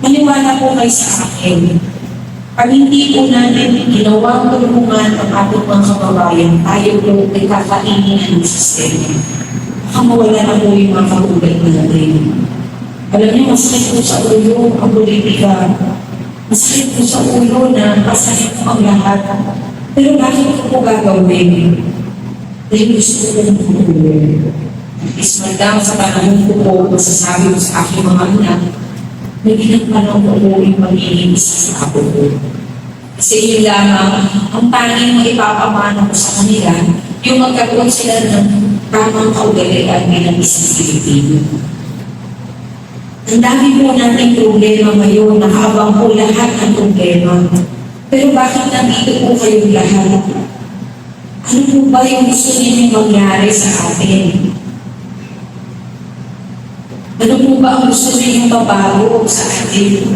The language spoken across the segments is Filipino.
Maniwala po kayo sa akin. Pag hindi po natin ginawang tulungan ang ating mga kababayan, tayo po ay kakainin ng sistema. Baka mawala na po yung mga katulad natin. Alam niyo, masakit po sa ulo ang politika. Masakit po sa ulo na masakit po ang lahat. Pero bakit ko po gagawin? Dahil gusto ko ng tulong. Ismandang sa panahon ko po, masasabi ko sa aking mga anak, may ginagpanong ko po yung magiging isa sa ako po. Kasi yun lamang, ang tanging maipapamana ko sa kanila, yung magkaroon sila ng tamang kaugalian bilang isang Pilipino. Ang dami po nating problema ngayon, nakaabang po lahat ng problema. Pero bakit nandito po kayong lahat? Ano po ba yung gusto ninyong mangyari sa atin? Ano po ba ang gusto ninyong mabago sa atin?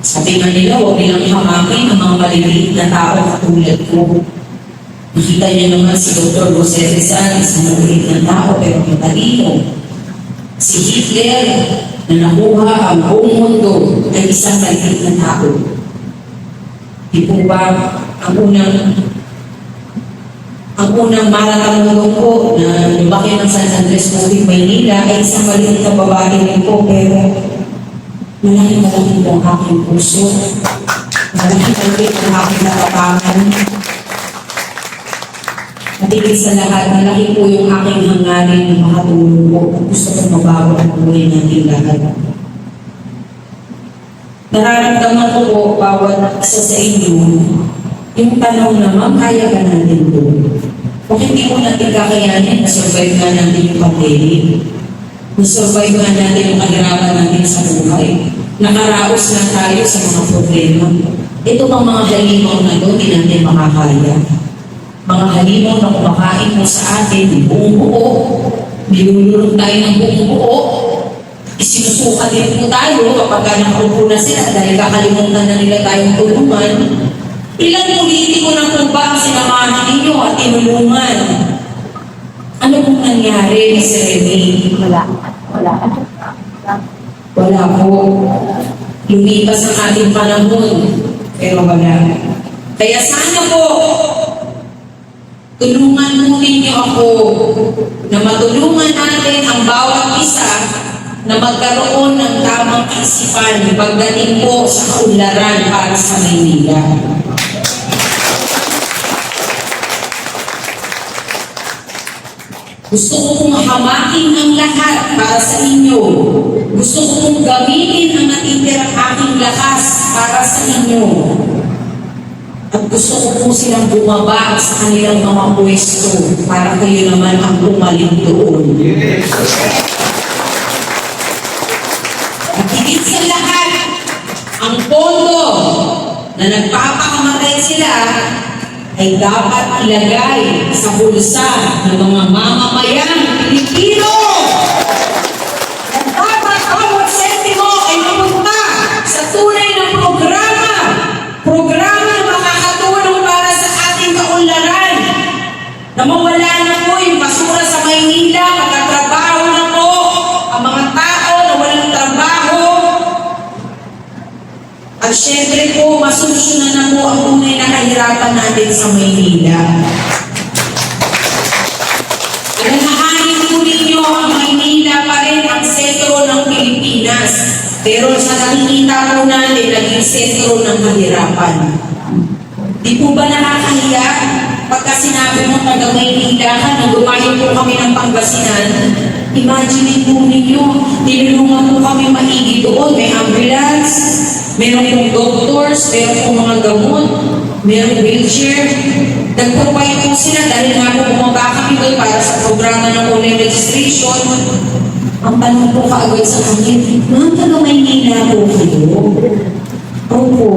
Sabi nga nila, huwag nilang hamakin ang mga maliliit na tao katulad ko. Nakita niyo naman si Dr. Jose Rizal, isang maliit na tao pero matalino. Si Hitler, na nakuha ang buong mundo, ay isang maliit na tao. Di po ba ang unang maratanong ko na lumaki ng San Andres Movie, Maynila ay isang maliit na babae rin po, pero malaki po ang aking puso. Malaki ang aking natapangan. Matigil sa lahat, malaki po yung aking hangarin na makatulong po. Gusto ko mabago ang buhay natin lahat. Nararamdaman ko po, bawat isa sa inyo, yung tanong naman, kaya ba natin po? Bakit hindi po natin kakayanin na survive nga natin yung pandemic? Na-survive nga natin yung kahirapan natin sa buhay. Nakaraos na tayo sa mga problema. Ito pang mga halimaw na doon, hindi natin makakaya. Mga halimaw na kumakain mo sa atin, buong buo. Nilululong tayo ng buong buo. Isinusuka din po tayo kapag nakaupo na sila dahil kakalimutan na nila tayong tulungan. Ilang politiko na po ba ang sinamahan ninyo at tinulungan? Ano pong nangyari, Mr. Remy? Wala po. Lumipas ang ating panahon, pero wala. Kaya sana po, tulungan mo ninyo ako na matulungan natin ang bawat isa na magkaroon ng tamang isipan pagdating po sa kaunlaran para sa Maynila. Gusto ko pong hamakin ang lahat para sa inyo. Gusto ko pong gamitin ang natitirang aking lakas para sa inyo. At gusto ko po silang bumaba sa kanilang mga pwesto para kayo naman ang bumalik doon. At higit sa lahat, ang pondo na nagpapakamatay sila ay dapat ilagay sa bulsa ng mga mamamayang Pilipino. At dapat bawat sentimo ay mapunta sa tunay na programa na makakatulong para sa ating kaunlaran. Na mawala na po yung basura sa Maynila, magkatrabaho na po ang mga tao na walang trabaho. At syempre po, masolusyonan na po ang tunay na kahirapan natin sa Maynila. Alalahanin po ninyo ang Maynila pa rin ang sentro ng Pilipinas. Pero sa nakikita po natin, naging sentro ng kahirapan. Di po ba nakakahiya pagka sinabi mo taga Maynila ka na gumayo po kami ng Pangasinan? Imagine po ninyo, tinulungan po kami maigi doon. May ambulance, meron pong doctors, meron pong mga gamot, meron wheelchair. Nag-provide po sila dahil nga po bumaba kami doon para sa programa ng online registration. Ang tanong po kaagad sa akin, mga taga Maynila po kayo? Opo.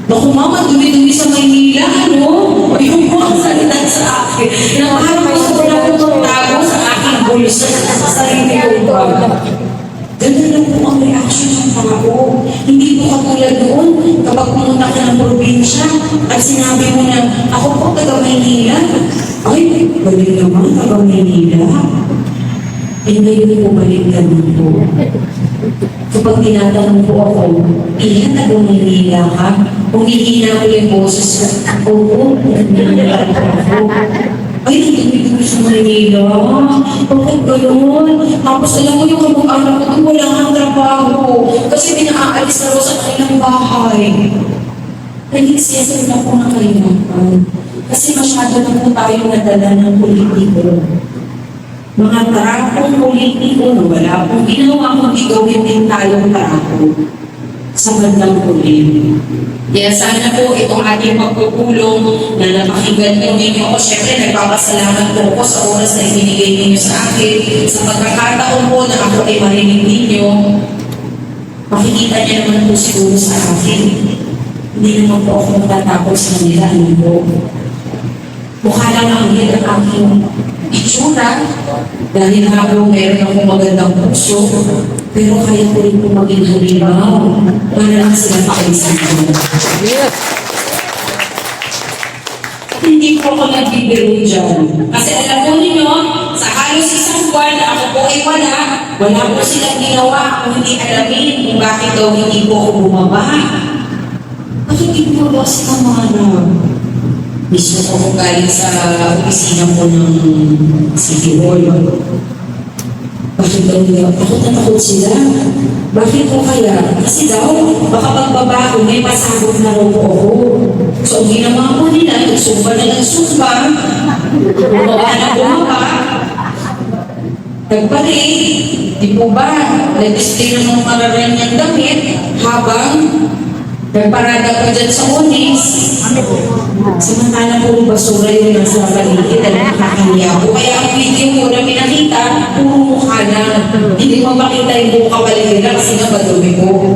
Naku mama, dumi-dumi sa Maynila, ano? O yung mga salita sa akin. Parang gusto ko na po tago sa aking bulsa sa sarili ko ba? Ganun lang po ang reaction ng tao. Hindi po katulad doon kapag pumunta ka ng probinsya at sinabi mo na, ako po taga Maynila. Ay, balik naman taga Maynila. Eh ngayon bumalik ka po. Kapag tinatanong po ako, ilan taga Manila ka? Kung hihina ko yung boses ko, oo, Manila ako. Ay, nagtibig ko sa Manila. Bakit gano'n? Tapos alam mo yung kamag-anak ko, wala kang trabaho. Kasi pinaalis na rin sa kanilang bahay. Nag-exceso na po ng kalimutan. Kasi masyado na po tayo nadala ng politiko. Mga tarakong politiko na wala pong ginawa kundi gawin din tayong tarako sa bandang huli. Kaya sana po itong ating pagpupulong na napakinggan po ninyo ako. Siyempre, nagpapasalamat po ako sa oras na ibinigay ninyo sa akin. Sa pagkakataon po na ako ay marinig ninyo, makikita niya naman po siguro sa akin. Hindi naman po ako matatapos sa nila. Ano po? Mukha lang ang hit ang aking itsura dahil nga po meron akong magandang puso, pero kaya ko rin po maging halimaw para lang sila pakaisan ko. Yes. Hindi po ako nagbibiro dyan. Kasi alam po ninyo, sa halos isang buwan na ako po ay wala po silang ginawa kung hindi alamin kung bakit daw hindi po ako bumaba. Bakit hindi po ba sila mga mismo ko galing sa opisina po ng City Hall. Bakit daw nila? Bakit natakot sila? Bakit po kaya? Kasi daw, baka pagbaba ko, may pasabot na raw po ako. So, ang ginawa po nila, nagsumba na nagsumba, bumaba na bumaba, nagpalit, di po ba? Nag-display ng mga mararanyang damit habang nagparada pa dyan sa Onyx. Samantala po yung basura yung nasa paligid at nakakahiya po. Kaya ang video ko na pinakita, puro mukha na. Hindi mo makita yung buong kapaligid na kasi nga madumi po.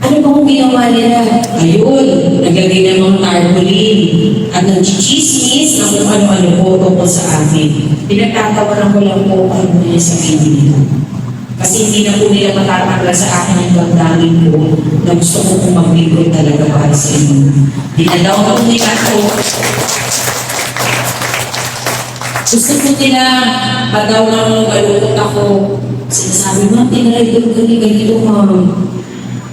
Ano ba kung ginawa nila? Ayun, naglagay ng mga tarpaulin at nag-chismis na kung ano-ano po tungkol sa akin. Pinagtatawanan ko lang po ano niya sa video. Kasi hindi na po nila matatanggal sa akin ang damdamin ko na gusto ko kong mag-libro talaga para sa inyo. Dinalaw ko nila ko. Gusto ko nila padaw ng malungkot ako. Sinasabi, ma'am, tinalaydol ganito, ma'am.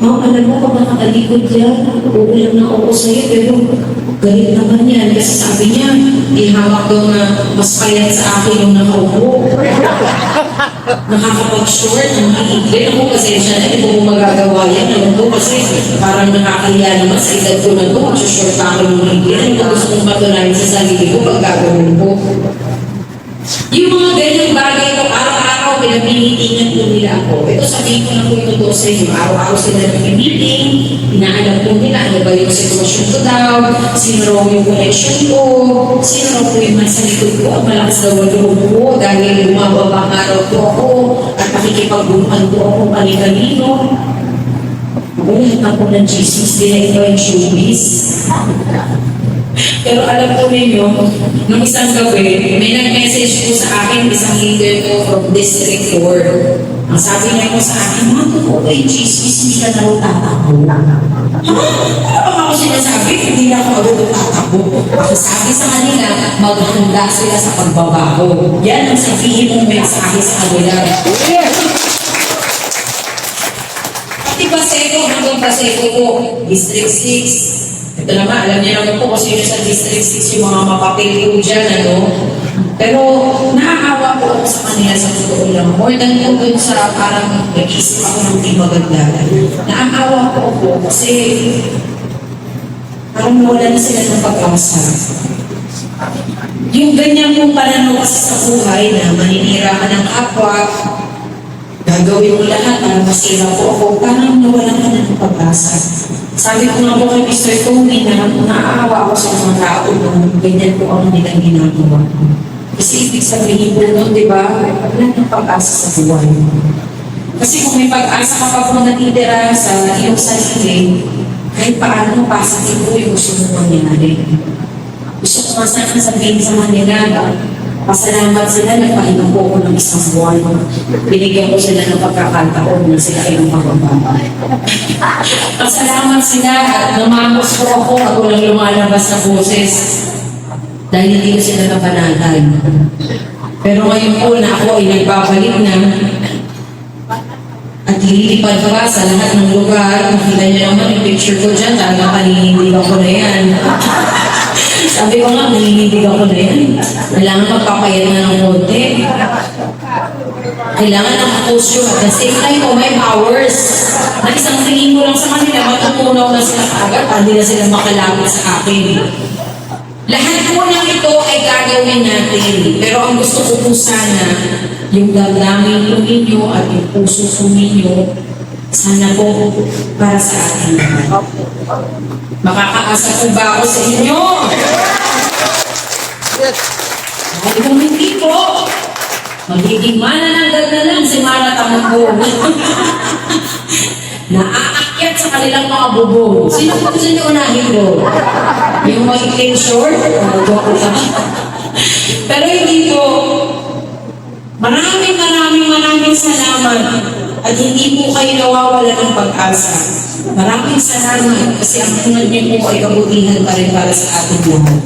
Ma'am, alam mo kung nakakalikod yan, uulam na ako sa'yo, pero galit naman yan. Kasi sabi niya, ihawak daw na mas payat sa akin yung nakaupo. Nakakapag-short, nakikigil ako kasi siya na, hindi ko magagawa yan. Alam ko kasi parang nakakahiya naman sa edad ko na ito, mag-short pa ako ng higil. Hindi ko gusto kong patunayan sa sarili ko pag gagawin ko. Yung mga ganyang bagay ko, araw-araw, pinapinitingan ko nila ako. Ito sabihin ko na po ito doon sa inyo. Araw-araw sila nag-meeting, inaalam po nila ano ba yung sitwasyon ko daw, sino raw yung connection ko, sino raw po yung nasa likod ko, ang malakas daw ang loob ko dahil lumababa nga raw po ako at makikipagbunuhan po ako kani-kanino. Wala na po ng Jesus, di na ito yung showbiz. Pero alam po ninyo, nung isang gabi, may nag-message po sa akin, isang leader ko from District 4. Ang sabi niya po sa akin, mga totoo ba yung chismis, hindi ka na rin tatakbo? Ano ako sinasabi? Hindi na ako agad tatakbo. Ako sabi sa kanila, maghanda sila sa pagbabago. Yan ang sabihin mong mensahe sa kanila. Pati Paseco, hanggang Paseco po, District 6. Ito naman, alam niya naman po kasi yun sa District 6 yung mga mapapil po dyan, ano? Pero naaawa po ako sa kanila sa totoo lang. More than po dun sa parang nag-iisip ako ng di maganda. Naaawa po ako kasi parang nawala na sila ng pag-asa. Yung ganyan pong pananaw kasi sa buhay na maninira ka ng kapwa, gagawin mo lahat para masira po ako, parang nawala ka na ng pag-asa. Sabi ko nga po kay Mr. Tony na naaawa ako sa mga tao na ganyan po ang nilang ginagawa. Kasi ibig sabihin po nun, di ba, wala ng pag-asa sa buhay. Kasi kung may pag-asa ka pa po natitira sa iyong sarili, kahit paano, positive po yung gusto mo mangyari. Gusto ko nga sana sabihin sa kanila, pasalamat sila, nagpahinga po ako ng isang buwan. Binigyan ko sila ng pagkakataon na sila ay ng pagbaba. Pasalamat sila at namangos ko ako lang lumalabas na boses. Dahil hindi ko sila napanatay. Pero ngayon po na ako ay nagbabalik na at lilipad pa sa lahat ng lugar. Nakita niyo naman yung picture ko dyan, talagang paninindig ako na yan. Sabi ko nga, naninindig ako na yan. Kailangan magpapayat na ng konti. Kailangan nakapost yung at the same time, may powers. Na isang tingin ko lang sa kanila, matutunaw na sila agad, hindi na sila makalapit sa akin. Lahat po ng ito ay gagawin natin. Pero ang gusto ko po sana, yung damdamin po ninyo at yung puso po ninyo, sana po para sa atin. Makakaasa po ba ako sa inyo? Dahil kung hindi po, magiging manananggal na lang si Mara Tamanggo. Naaakyat sa kanilang mga bubong. Sino po gusto niyo unahin ko? Yung maikling short? Joke lang. Pero hindi po. Maraming salamat. At hindi po kayo nawawala ng pag-asa. Maraming salamat kasi ang tunad niyo po ay kabutihan pa rin para sa ating lahat.